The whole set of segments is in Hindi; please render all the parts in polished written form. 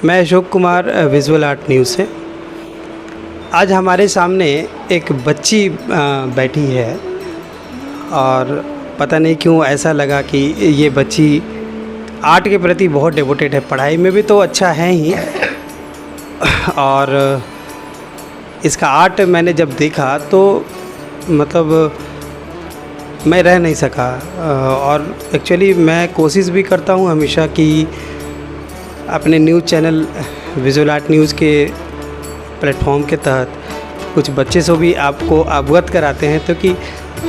मैं Ashok Kumar visual art news से। आज हमारे सामने एक बच्ची बैठी है और पता नहीं क्यों ऐसा लगा कि ये बच्ची आर्ट के प्रति बहुत डिवोटेड है। पढ़ाई में भी तो अच्छा है ही, और इसका आर्ट मैंने जब देखा तो मतलब मैं रह नहीं सका। और एक्चुअली मैं कोशिश भी करता हूँ हमेशा कि अपने news channel visual art news के प्लेटफॉर्म के तहत कुछ बच्चे से भी आपको अवगत कराते हैं, तो कि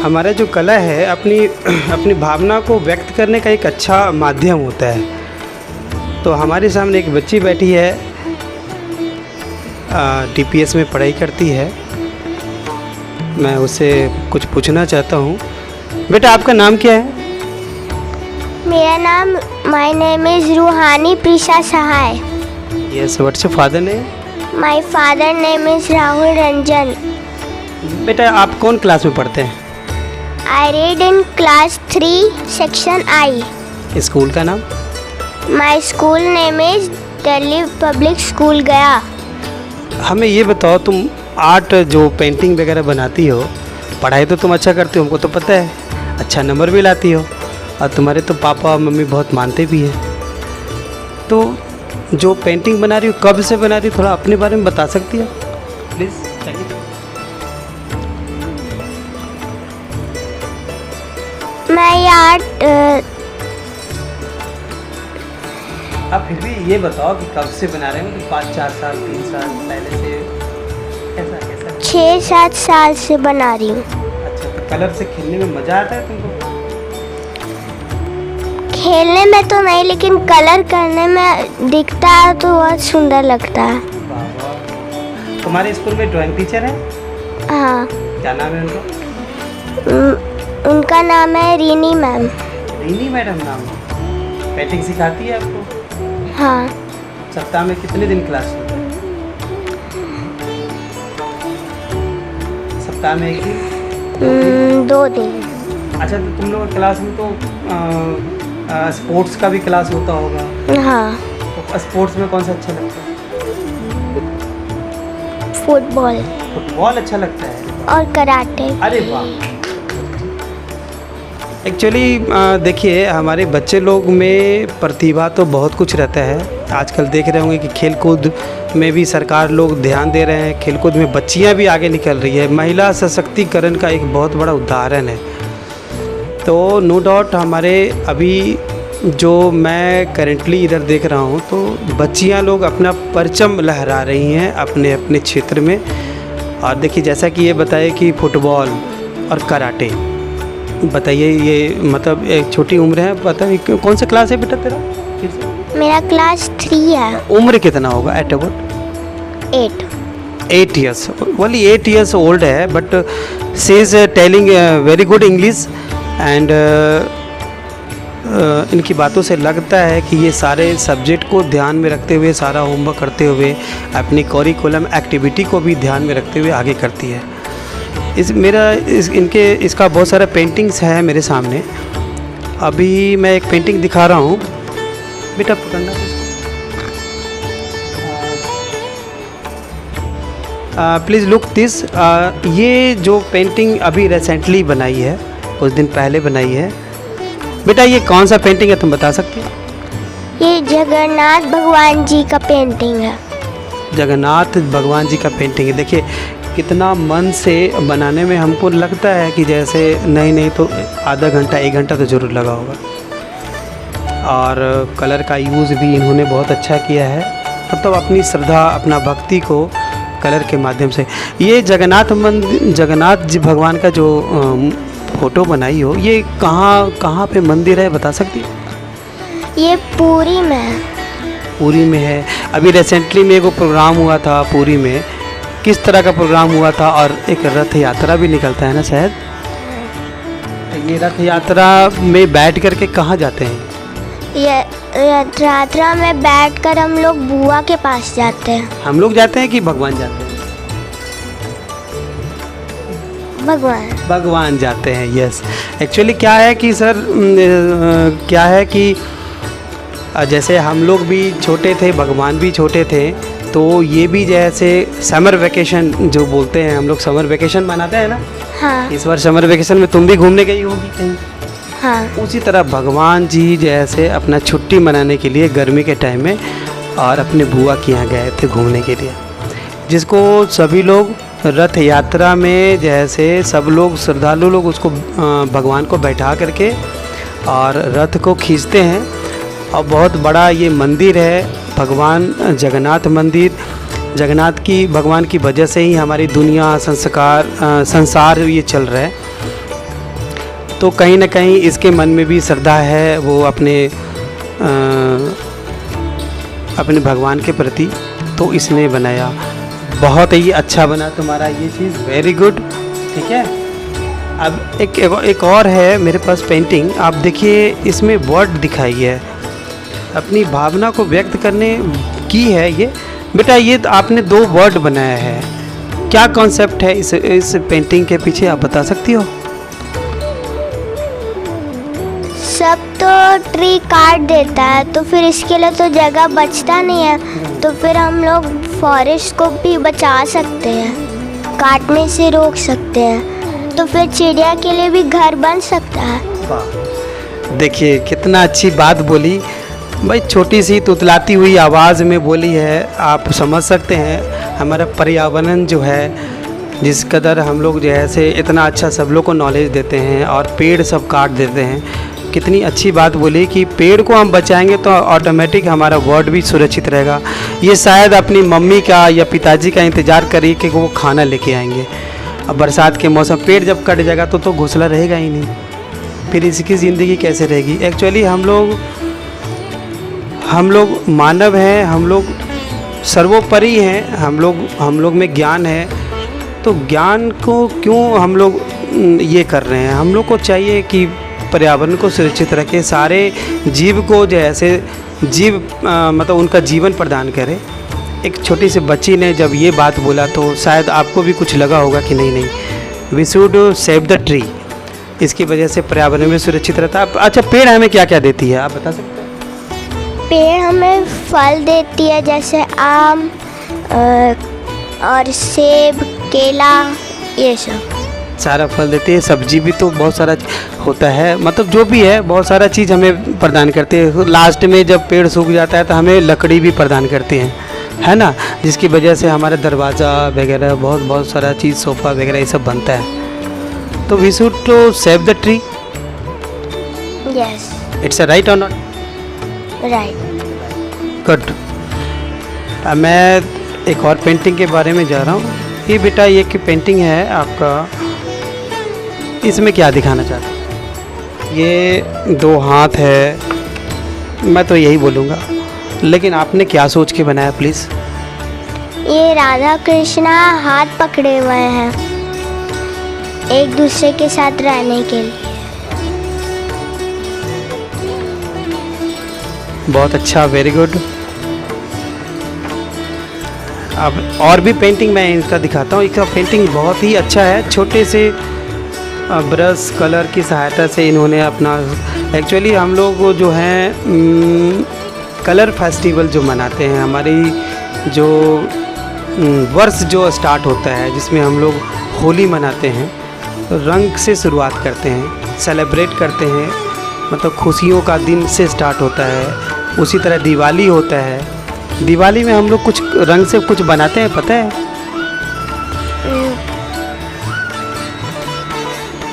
हमारा जो कला है अपनी भावना को व्यक्त करने का एक अच्छा माध्यम होता है। तो हमारे सामने एक बच्ची बैठी है, DPS में पढ़ाई करती है। मैं उससे कुछ पूछना चाहता हूँ। बेटा, आपका नाम क्या है? मेरा नाम my name is Ruhani Prisha Sahay. Yes, what's your father name? My father name is Rahul Ranjan. बेटा, आप कौन क्लास में पढ़ते हैं? I read in class 3 section I। School का नाम? My school name is Delhi Public School Gaya. हमें ये बताओ, तुम आर्ट जो पेंटिंग वगैरह बनाती हो, पढ़ाई तो तुम अच्छा करती हो, हमको तो पता है, अच्छा नंबर भी लाती हो, और तुम्हारे तो पापा मम्मी बहुत मानते भी हैं। तो जो पेंटिंग बना रही हो, कब से बना रही हो, थोड़ा अपने बारे में बता सकती हो प्लीज़? मैं ये आर्ट आप फिर भी ये बताओ कि कब से बना रहे हो, कि 5-4 साल 3 साल पहले से, कैसा? 6-7 साल से बना रही हूँ। अच्छा, तो कलर से खेलने में मज़ा आता है तुमको? खेलने में तो नहीं, लेकिन कलर करने में दिखता है तो बहुत सुंदर लगता है। वाह वाह। तुम्हारे स्कूल में ड्राइंग टीचर है? हाँ। क्या नाम है उनका? उनका नाम है रीनी मैम। रीनी मैडम नाम है। पेंटिंग सिखाती है आपको? हाँ। सप्ताह में कितने दिन क्लास होती है? सप्ताह में 1 दिन? 2 दिन। अच्छा, तो तुम लोग क्लास में तो स्पोर्ट्स का भी क्लास होता होगा? हाँ। तो स्पोर्ट्स में कौन सा अच्छा लगता है? फुटबॉल फुटबॉल अच्छा लगता है और कराटे। अरे वाह। एक्चुअली देखिए, हमारे बच्चे लोग में प्रतिभा तो बहुत कुछ रहता है। आजकल देख रहे होंगे कि खेल कूद में भी सरकार लोग ध्यान दे रहे हैं। खेलकूद में बच्चियां भी आगे निकल रही है। महिला सशक्तिकरण का एक बहुत बड़ा उदाहरण है। तो नो डाउट हमारे अभी जो मैं करेंटली इधर देख रहा हूँ, तो बच्चियाँ लोग अपना परचम लहरा रही हैं अपने अपने क्षेत्र में। और देखिए, जैसा कि ये बताए कि फुटबॉल और कराटे, बताइए, ये मतलब एक छोटी उम्र है। पता नहीं कौन सा क्लास है बेटा तेरा? मेरा क्लास 3 है। उम्र कितना होगा? At about 8 years। Only 8 years old है, but she is telling very good English. And इनकी बातों से लगता है कि ये सारे सब्जेक्ट को ध्यान में रखते हुए, सारा होमवर्क करते हुए, अपनी करिकुलम एक्टिविटी को भी ध्यान में रखते हुए आगे करती है। इसका बहुत सारा पेंटिंग्स है मेरे सामने। अभी मैं एक पेंटिंग दिखा रहा हूँ। बेटा पकड़ना, प्लीज़ लुक दिस। ये जो पेंटिंग अभी रिसेंटली बनाई है, कुछ दिन पहले बनाई है। बेटा, ये कौन सा पेंटिंग है, तुम बता सकती हो? ये जगन्नाथ भगवान जी का पेंटिंग है। जगन्नाथ भगवान जी का पेंटिंग है। देखिए कितना मन से बनाने में हमको लगता है कि जैसे नहीं तो आधा घंटा 1 घंटा तो ज़रूर लगा होगा। और कलर का यूज़ भी इन्होंने बहुत अच्छा किया है, मतलब अपनी श्रद्धा, अपना भक्ति को कलर के माध्यम से। ये जगन्नाथ जी भगवान का जो फ़ोटो बनाई हो, ये कहाँ पे मंदिर है, बता सकती है? ये पुरी में है। पुरी में है। अभी रिसेंटली में एक प्रोग्राम हुआ था पुरी में। किस तरह का प्रोग्राम हुआ था? और एक रथ यात्रा भी निकलता है ना शायद? ये रथ यात्रा में बैठ करके कहाँ जाते हैं? ये रथ यात्रा में बैठकर हम लोग बुआ के पास जाते हैं। हम लोग जाते हैं कि भगवान जाते हैं? भगवान जाते हैं। यस, एक्चुअली क्या है कि सर, क्या है कि जैसे हम लोग भी छोटे थे, भगवान भी छोटे थे, तो ये भी जैसे समर वेकेशन जो बोलते हैं हम लोग, समर वेकेशन मनाते हैं ना। हाँ इस बार समर वेकेशन में तुम भी घूमने गई होगी कहीं। हाँ। उसी तरह भगवान जी जैसे अपना छुट्टी मनाने के लिए गर्मी के टाइम में और अपने बुआ के यहाँ गए थे घूमने के लिए, जिसको सभी लोग रथ यात्रा में जैसे सब लोग श्रद्धालु लोग उसको भगवान को बैठा करके और रथ को खींचते हैं। और बहुत बड़ा ये मंदिर है, भगवान जगन्नाथ मंदिर। जगन्नाथ की भगवान की वजह से ही हमारी दुनिया संसार ये चल रहा है। तो कहीं ना कहीं इसके मन में भी श्रद्धा है, वो अपने भगवान के प्रति, तो इसने बनाया। बहुत ही अच्छा बना तुम्हारा ये चीज़, वेरी गुड। ठीक है, अब एक और है मेरे पास पेंटिंग। आप देखिए, इसमें वर्ड दिखाई है, अपनी भावना को व्यक्त करने की है ये। बेटा ये तो आपने 2 वर्ड बनाया है, क्या कॉन्सेप्ट है इस पेंटिंग के पीछे, आप बता सकती हो? सब तो ट्री काट देता है, तो फिर इसके लिए तो जगह बचता नहीं है, तो फिर हम लोग फॉरेस्ट को भी बचा सकते हैं, काटने से रोक सकते हैं, तो फिर चिड़िया के लिए भी घर बन सकता है। देखिए कितना अच्छी बात बोली भाई, छोटी सी तुतलाती हुई आवाज़ में बोली है। आप समझ सकते हैं हमारा पर्यावरण जो है, जिस कदर हम लोग जैसे इतना अच्छा सब लोग को नॉलेज देते हैं और पेड़ सब काट देते हैं। कितनी अच्छी बात बोली कि पेड़ को हम बचाएंगे तो ऑटोमेटिक हमारा वर्ल्ड भी सुरक्षित रहेगा। ये शायद अपनी मम्मी का या पिताजी का इंतज़ार करिए कि वो खाना लेके आएंगे। अब बरसात के मौसम पेड़ जब कट जाएगा तो घोंसला रहेगा ही नहीं, फिर इसकी ज़िंदगी कैसे रहेगी। एक्चुअली हम लोग मानव हैं, हम लोग सर्वोपरि हैं, हम लोग में ज्ञान है, तो ज्ञान को क्यों हम लोग ये कर रहे हैं। हम लोग को चाहिए कि पर्यावरण को सुरक्षित रखें, सारे जीव को जैसे मतलब उनका जीवन प्रदान करें। एक छोटी सी बच्ची ने जब ये बात बोला तो शायद आपको भी कुछ लगा होगा कि नहीं, we should save the tree, इसकी वजह से पर्यावरण में सुरक्षित रहता है। अच्छा, पेड़ हमें क्या क्या देती है, आप बता सकते हैं? पेड़ हमें फल देती है, जैसे आम और सेब, केला, ये सब सारा फल देती है। सब्जी भी तो बहुत सारा होता है, मतलब जो भी है बहुत सारा चीज़ हमें प्रदान करते हैं। लास्ट में जब पेड़ सूख जाता है तो हमें लकड़ी भी प्रदान करते हैं, है ना, जिसकी वजह से हमारा दरवाज़ा वगैरह बहुत सारा चीज़, सोफ़ा वगैरह ये सब बनता है। तो we should to save the tree. Yes, it's a right और नॉट? राइट। गुड। अब मैं एक और पेंटिंग के बारे में जा रहा हूँ। ये बेटा ये की पेंटिंग है आपका, इसमें क्या दिखाना चाहते हैं? ये 2 हाथ है, मैं तो यही बोलूँगा, लेकिन आपने क्या सोच के बनाया प्लीज़? ये राधा कृष्णा हाथ पकड़े हुए हैं एक दूसरे के साथ रहने के लिए। बहुत अच्छा, वेरी गुड। अब और भी पेंटिंग मैं इनका दिखाता हूँ। इसका पेंटिंग बहुत ही अच्छा है, छोटे से ब्रश कलर की सहायता से इन्होंने अपना, एक्चुअली हम लोग जो हैं कलर फेस्टिवल जो मनाते हैं, हमारी जो वर्ष जो स्टार्ट होता है जिसमें हम लोग होली मनाते हैं, रंग से शुरुआत करते हैं, सेलिब्रेट करते हैं, मतलब खुशियों का दिन से स्टार्ट होता है। उसी तरह दिवाली होता है, दिवाली में हम लोग कुछ रंग से कुछ बनाते हैं, पता है?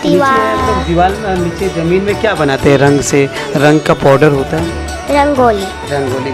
दीवार नीचे ज़मीन में क्या बनाते हैं रंग से? रंग का पाउडर होता है, रंगोली। रंगोली।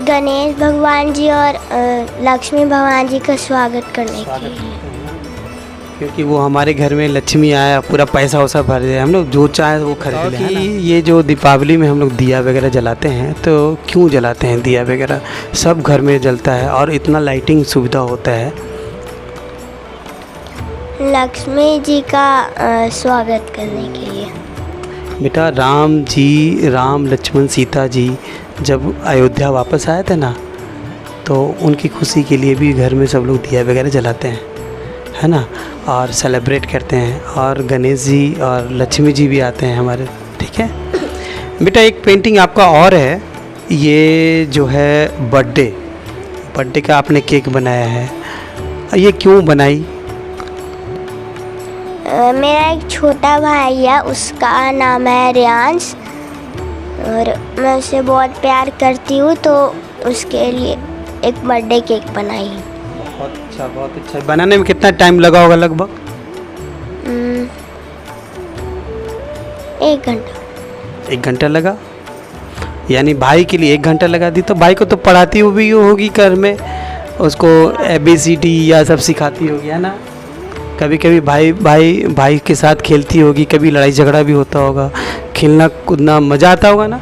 गणेश भगवान जी और लक्ष्मी भगवान जी का स्वागत करने के लिए। क्योंकि वो हमारे घर में लक्ष्मी आया, पूरा पैसा वैसा भर दिया, हम लोग जो चाहे वो खरीद ले। ये जो दीपावली में हम लोग दिया वगैरह जलाते हैं, तो क्यों जलाते हैं दिया वगैरह? सब घर में जलता है और इतना लाइटिंग सुविधा होता है। लक्ष्मी जी का स्वागत करने के लिए। बेटा राम लक्ष्मण सीता जी जब अयोध्या वापस आए थे ना, तो उनकी खुशी के लिए भी घर में सब लोग दिया वगैरह जलाते हैं, है ना, और सेलिब्रेट करते हैं। और गणेश जी और लक्ष्मी जी भी आते हैं हमारे, ठीक है। बेटा एक पेंटिंग आपका और है, ये जो है बर्थडे का आपने केक बनाया है, ये क्यों बनाई? मेरा एक छोटा भाई है, उसका नाम है रियांश, और मैं उसे बहुत प्यार करती हूँ, तो उसके लिए एक बर्थडे केक बनाई। बहुत अच्छा, बहुत अच्छा। बनाने में कितना टाइम लगा होगा लगभग? 1 घंटा। 1 घंटा लगा? यानी भाई के लिए 1 घंटा लगा दी। तो भाई को तो पढ़ाती भी होगी घर में, उसको ABCD या सब सिखाती होगी, है ना? कभी कभी भाई के साथ खेलती होगी, कभी लड़ाई झगड़ा भी होता होगा, खेलना कूदना मज़ा आता होगा ना?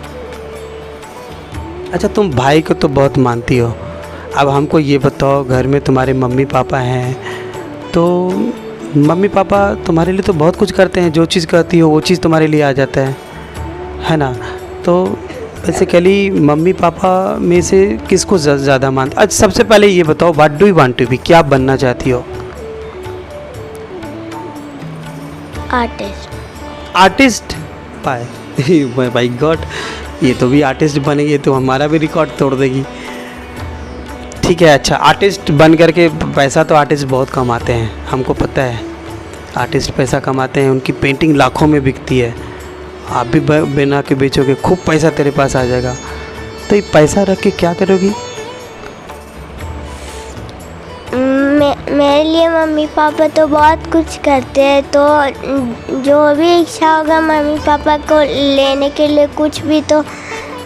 अच्छा, तुम भाई को तो बहुत मानती हो। अब हमको ये बताओ, घर में तुम्हारे मम्मी पापा हैं, तो मम्मी पापा तुम्हारे लिए तो बहुत कुछ करते हैं, जो चीज़ कहती हो वो चीज़ तुम्हारे लिए आ जाता है ना? तो बेसिकली मम्मी पापा में से किसको ज़्यादा मानते? अच्छा, सबसे पहले ये बताओ, what do you want to be, क्या बनना चाहती हो? आर्टिस्ट पाए भाई गॉड, ये तो भी आर्टिस्ट बनेगी तो हमारा भी रिकॉर्ड तोड़ देगी। ठीक है, अच्छा, आर्टिस्ट बन करके पैसा तो आर्टिस्ट बहुत कमाते हैं, हमको पता है। आर्टिस्ट पैसा कमाते हैं, उनकी पेंटिंग लाखों में बिकती है। आप भी बना के बेचोगे, खूब पैसा तेरे पास आ जाएगा। तो ये पैसा रख के क्या करोगी? मेरे लिए मम्मी पापा तो बहुत कुछ करते हैं, तो जो भी इच्छा होगा मम्मी पापा को लेने के लिए कुछ भी, तो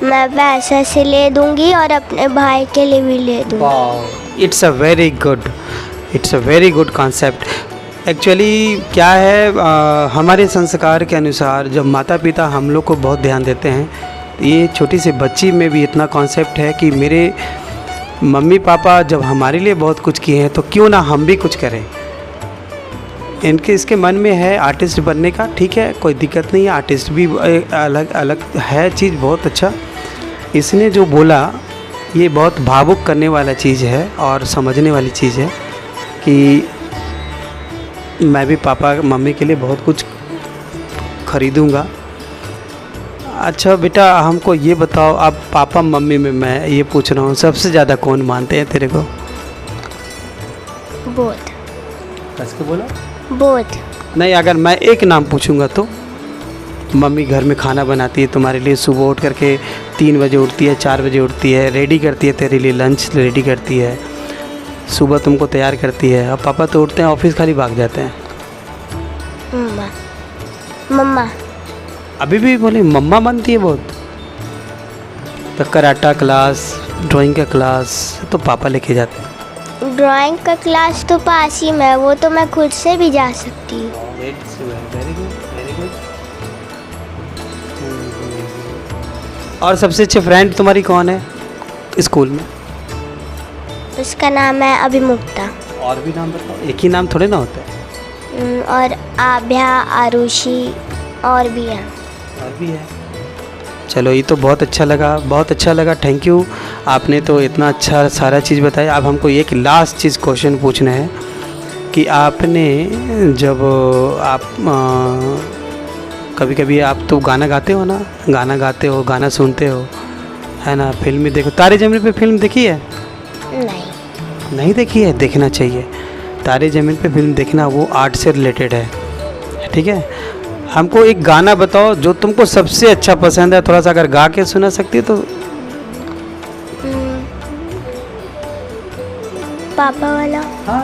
मैं पैसा से ले दूंगी और अपने भाई के लिए भी ले दूंगी। It's a very good concept. Actually क्या है, हमारे संस्कार के अनुसार जब माता पिता हम लोग को बहुत ध्यान देते हैं, ये छोटी सी बच्ची में भी इतना कॉन्सेप्ट है कि मेरे मम्मी पापा जब हमारे लिए बहुत कुछ किए हैं, तो क्यों ना हम भी कुछ करें। इसके मन में है आर्टिस्ट बनने का, ठीक है, कोई दिक्कत नहीं है। आर्टिस्ट भी अलग है चीज़, बहुत अच्छा। इसने जो बोला ये बहुत भावुक करने वाला चीज़ है और समझने वाली चीज़ है कि मैं भी पापा मम्मी के लिए बहुत कुछ खरीदूँगा। अच्छा बेटा, हमको ये बताओ, आप पापा मम्मी में मैं ये पूछ रहा हूँ, सबसे ज़्यादा कौन मानते हैं तेरे को? बोथ। कैसे बोला? बोथ। नहीं, अगर मैं एक नाम पूछूंगा तो? मम्मी घर में खाना बनाती है तुम्हारे लिए, सुबह उठ करके 3 बजे उठती है, 4 बजे उठती है, रेडी करती है तेरे लिए, लंच रेडी करती है, सुबह तुमको तैयार करती है। और पापा तो उठते हैं ऑफिस, खाली भाग जाते हैं। मम्मा। अभी भी बोले मम्मा बनती है बहुत। तो कराटा क्लास, ड्राइंग का क्लास तो पापा लेके जाते हैं। ड्राइंग का क्लास तो पास ही में, वो तो मैं खुद से भी जा सकती हूँ। और सबसे अच्छे फ्रेंड तुम्हारी कौन है स्कूल में? उसका नाम है अभिमुक्ता। और भी नाम बताओ, एक ही नाम थोड़े ना होता है। और आभ्या, आरुषि और भी है। चलो, ये तो बहुत अच्छा लगा, थैंक यू। आपने तो इतना अच्छा सारा चीज़ बताया। अब हमको एक लास्ट चीज़ क्वेश्चन पूछना है कि आपने जब आप कभी कभी आप तो गाना गाते हो ना, गाना सुनते हो, है ना? फिल्म में देखो, तारे ज़मीन पे फिल्म देखी है? नहीं देखी है? देखना चाहिए। तारे ज़मीन पे फिल्म देखना, वो आर्ट से रिलेटेड है, ठीक है। हमको एक गाना बताओ जो तुमको सबसे अच्छा पसंद है, थोड़ा सा अगर गा के सुना सकती है तो। पापा वाला। हाँ।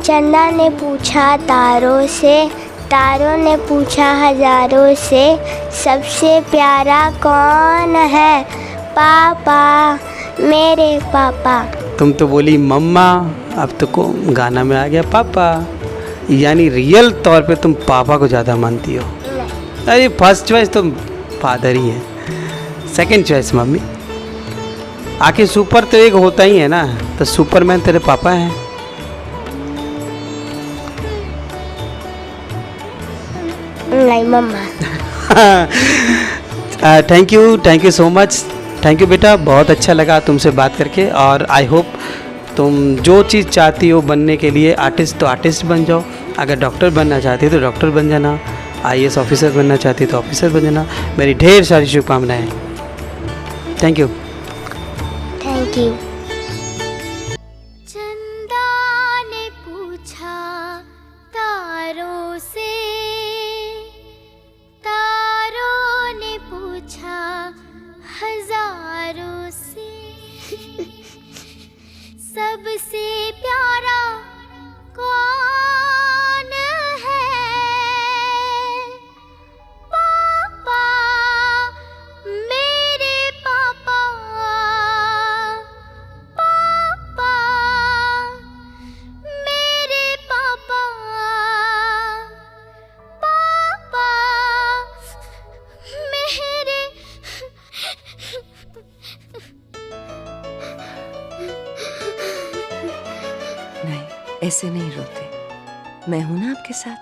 चंदा ने पूछा तारों से, तारों ने पूछा हजारों से, सबसे प्यारा कौन है? पापा। मेरे पापा। तुम तो बोली मम्मा, अब तो को गाना में आ गया पापा, यानी रियल तौर पे तुम पापा को ज़्यादा मानती हो। अरे फर्स्ट चॉइस तो फादर ही है, सेकंड चॉइस मम्मी। आखिर सुपर तो एक होता ही है ना, तो सुपरमैन तेरे पापा हैं। नहीं मम्मा। Thank you so much. Thank you बेटा, बहुत अच्छा लगा तुमसे बात करके। और आई होप तुम जो चीज़ चाहती हो बनने के लिए, आर्टिस्ट तो आर्टिस्ट बन जाओ, अगर डॉक्टर बनना चाहती हो तो डॉक्टर बन जाना, IAS ऑफिसर बनना चाहती हो तो ऑफिसर बन जाना। मेरी ढेर सारी शुभकामनाएं। Thank you. Thank you. चंदा ने पूछा तारों से, तारों ने पूछा हजारों से, सबसे प्यारा कौन है? पापा, मेरे पापा, पापा, मेरे पापा, पापा, मेरे। नहीं, ऐसे नहीं रोते, मैं हूं ना आपके साथ।